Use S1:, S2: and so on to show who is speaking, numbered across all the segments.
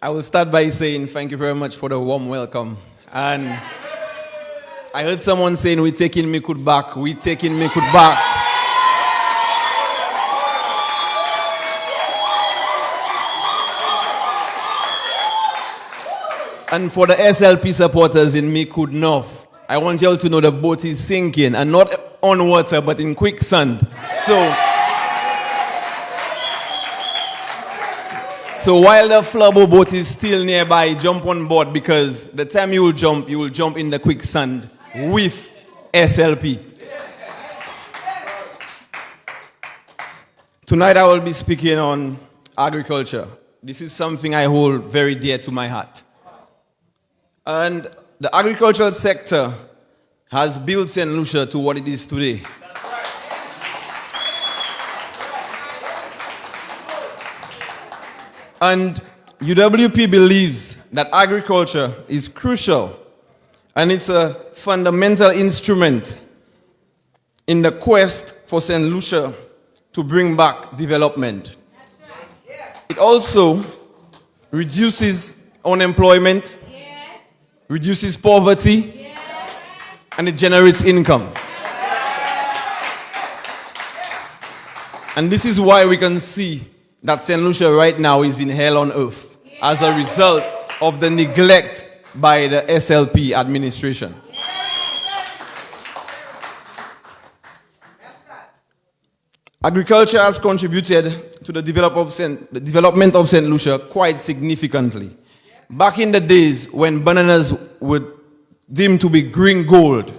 S1: I will start by saying thank you very much for the warm welcome. And I heard someone saying, we taking Mikud back. We taking Mikud back. And for the SLP supporters in Mikud North, I want you all to know the boat is sinking, and not on water, but in quicksand. So while the flubber boat is still nearby, jump on board, because the time you will jump in the quicksand with SLP. Tonight I will be speaking on agriculture. This is something I hold very dear to my heart. And the agricultural sector has built St. Lucia to what it is today. And UWP believes that agriculture is crucial, and it's a fundamental instrument in the quest for St. Lucia to bring back development. It also reduces unemployment, reduces poverty, and it generates income. And this is why we can see that St. Lucia right now is in hell on earth as a result of the neglect by the SLP administration. Agriculture has contributed to the development of St. Lucia quite significantly. Back in the days when bananas were deemed to be green gold,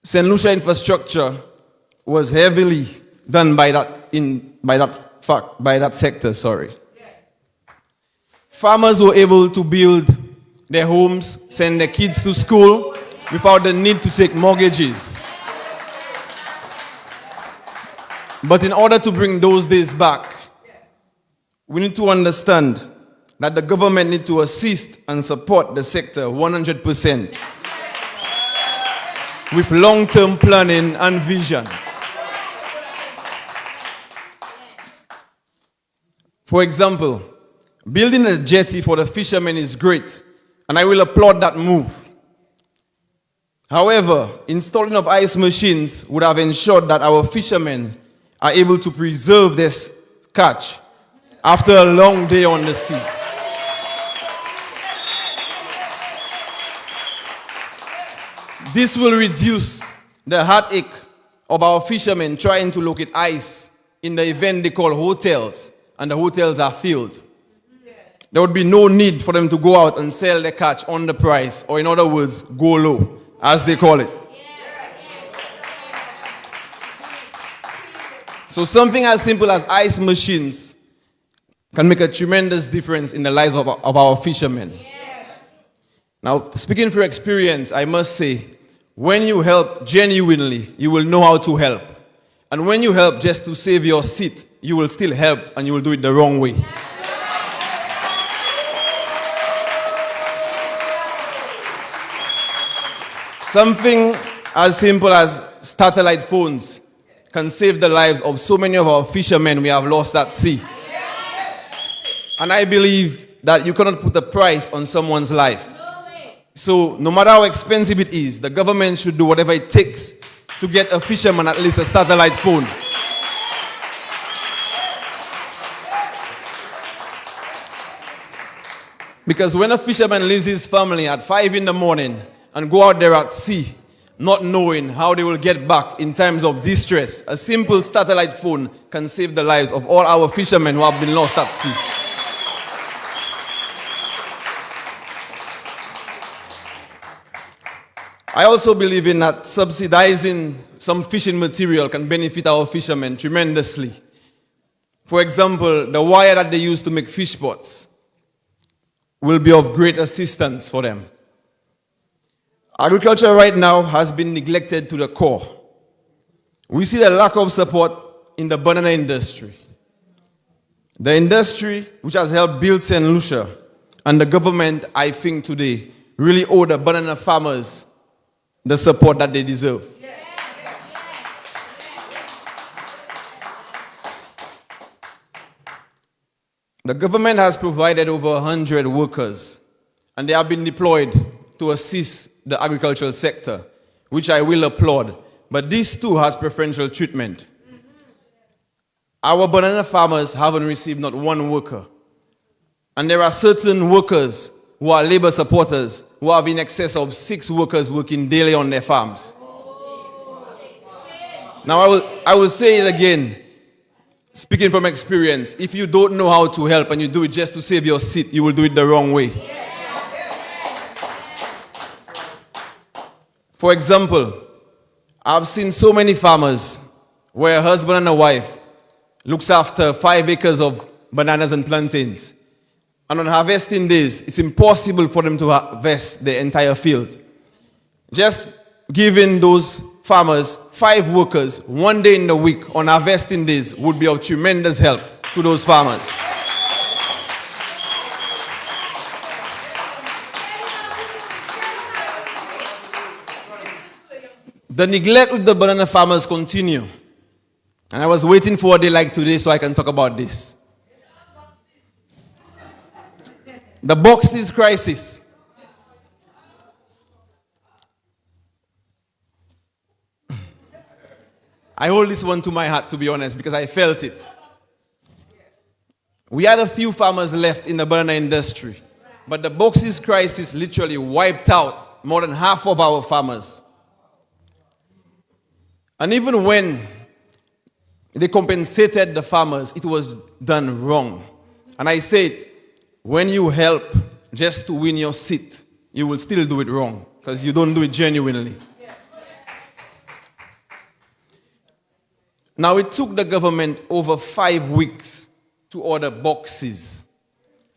S1: St. Lucia infrastructure was heavily done by that sector. Farmers were able to build their homes, send their kids to school without the need to take mortgages. But in order to bring those days back, we need to understand that the government needs to assist and support the sector 100% with long-term planning and vision. For example, building a jetty for the fishermen is great, and I will applaud that move. However, installing of ice machines would have ensured that our fishermen are able to preserve their catch after a long day on the sea. This will reduce the heartache of our fishermen trying to locate ice in the event they call hotels, and the hotels are filled. There would be no need for them to go out and sell their catch on the price, or in other words, go low, as they call it. So something as simple as ice machines can make a tremendous difference in the lives of our fishermen. Now, speaking from experience, I must say, when you help genuinely, you will know how to help. And when you help just to save your seat, you will still help, and you will do it the wrong way. Something as simple as satellite phones can save the lives of so many of our fishermen we have lost at sea. And I believe that you cannot put a price on someone's life. So no matter how expensive it is, the government should do whatever it takes to get a fisherman at least a satellite phone. Because when a fisherman leaves his family at 5 in the morning and go out there at sea, not knowing how they will get back in times of distress, a simple satellite phone can save the lives of all our fishermen who have been lost at sea. I also believe in that subsidizing some fishing material can benefit our fishermen tremendously. For example, the wire that they use to make fish pots will be of great assistance for them. Agriculture right now has been neglected to the core. We see the lack of support in the banana industry. The industry which has helped build St. Lucia, and the government, I think today, really owe the banana farmers the support that they deserve. The government has provided over 100 workers, and they have been deployed to assist the agricultural sector, which I will applaud. But this too has preferential treatment. Our banana farmers haven't received not one worker. And there are certain workers who are labor supporters who have in excess of 6 workers working daily on their farms. Now I will say it again, speaking from experience. If you don't know how to help and you do it just to save your seat, you will do it the wrong way. For example, I've seen so many farmers where a husband and a wife looks after 5 acres of bananas and plantains. And on harvesting days, it's impossible for them to harvest the entire field. Just giving those farmers 5 workers 1 day in the week on harvesting days would be of tremendous help to those farmers. The neglect with the banana farmers continue. And I was waiting for a day like today so I can talk about this. The boxes crisis. I hold this one to my heart, to be honest, because I felt it. We had a few farmers left in the banana industry, but the boxes crisis literally wiped out more than half of our farmers. And even when they compensated the farmers, it was done wrong. And I said, when you help just to win your seat, you will still do it wrong because you don't do it genuinely. Now, it took the government over 5 weeks to order boxes.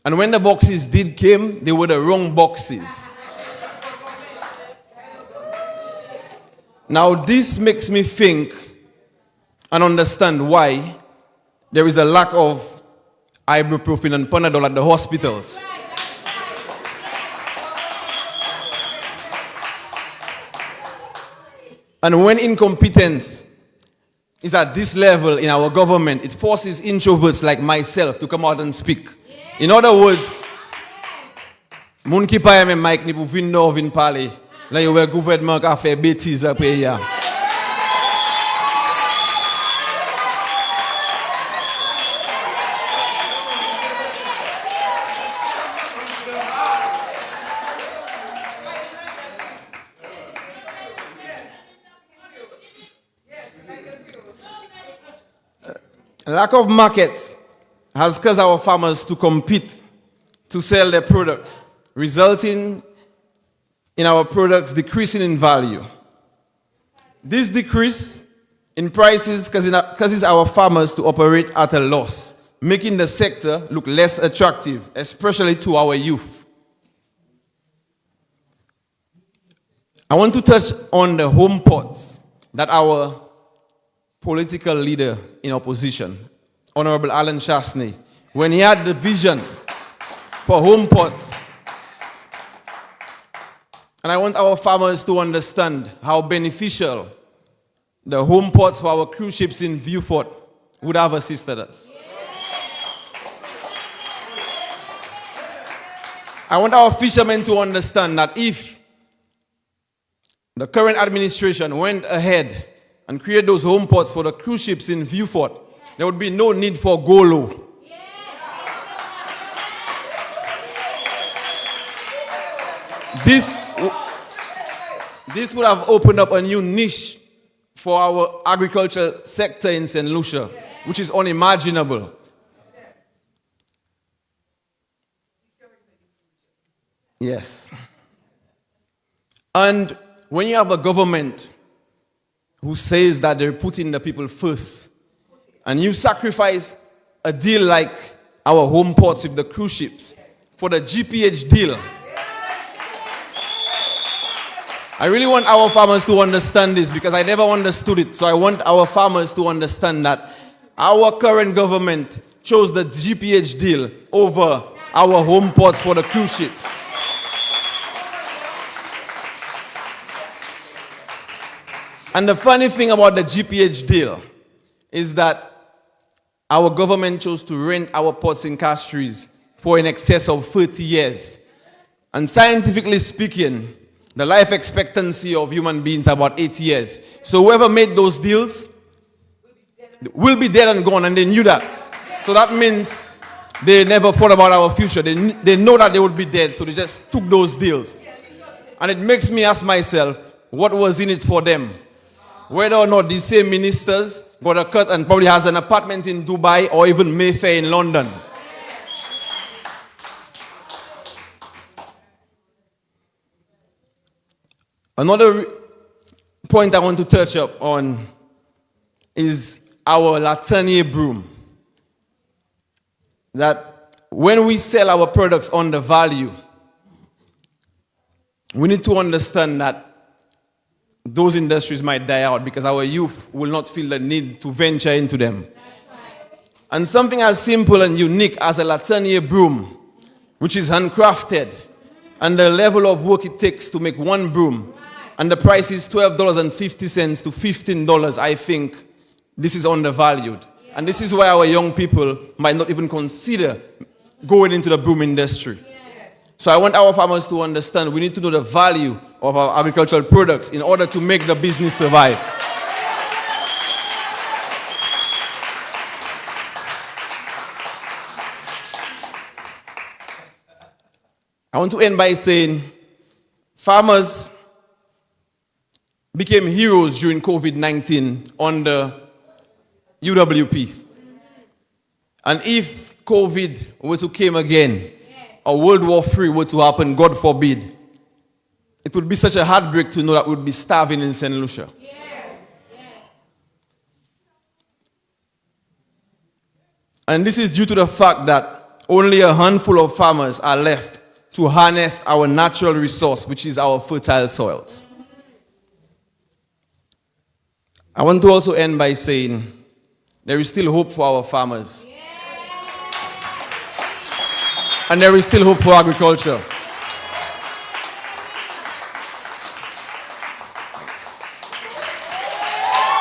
S1: And when the boxes did come, they were the wrong boxes. Now, this makes me think and understand why there is a lack of ibuprofen and Panadol at the hospitals. And when incompetence is at this level in our government, it forces introverts like myself to come out and speak. In other words, moun ki pa yeme mic ni pou vin nou vin pale, la yo we gouvernement ka fe bêtise apre ya. Lack of markets has caused our farmers to compete to sell their products, resulting in our products decreasing in value. This decrease in prices causes our farmers to operate at a loss, making the sector look less attractive, especially to our youth. I want to touch on the home ports that our political leader in opposition, Honorable Alan Chasney, when he had the vision for home ports. And I want our farmers to understand how beneficial the home ports for our cruise ships in Viewfort would have assisted us. I want our fishermen to understand that if the current administration went ahead and create those home ports for the cruise ships in Viewfort, there would be no need for Golo. This would have opened up a new niche for our agricultural sector in St. Lucia, which is unimaginable. Yes. And when you have a government who says that they're putting the people first, and you sacrifice a deal like our home ports with the cruise ships for the GPH deal, I really want our farmers to understand this because I never understood it. So I want our farmers to understand that our current government chose the GPH deal over our home ports for the cruise ships. And the funny thing about the GPH deal is that our government chose to rent our ports and castries for in excess of 30 years. And scientifically speaking, the life expectancy of human beings is about 80 years. So whoever made those deals will be dead and gone, and they knew that. So that means they never thought about our future. They know that they would be dead, so they just took those deals. And it makes me ask myself, what was in it for them? Whether or not these same ministers got a cut and probably has an apartment in Dubai or even Mayfair in London. Another point I want to touch up on is our Latania broom. That when we sell our products under value, we need to understand that those industries might die out because our youth will not feel the need to venture into them. And something as simple and unique as a Latania broom, which is handcrafted, and the level of work it takes to make one broom, and the price is $12.50 to $15, I think this is undervalued. And this is why our young people might not even consider going into the broom industry. So I want our farmers to understand we need to know the value of our agricultural products in order to make the business survive. I want to end by saying farmers became heroes during COVID-19 under UWP. And if COVID were to come again, or World War III were to happen, God forbid, it would be such a heartbreak to know that we would be starving in St. Lucia. Yes. Yes. And this is due to the fact that only a handful of farmers are left to harness our natural resource, which is our fertile soils. I want to also end by saying there is still hope for our farmers. And there is still hope for agriculture.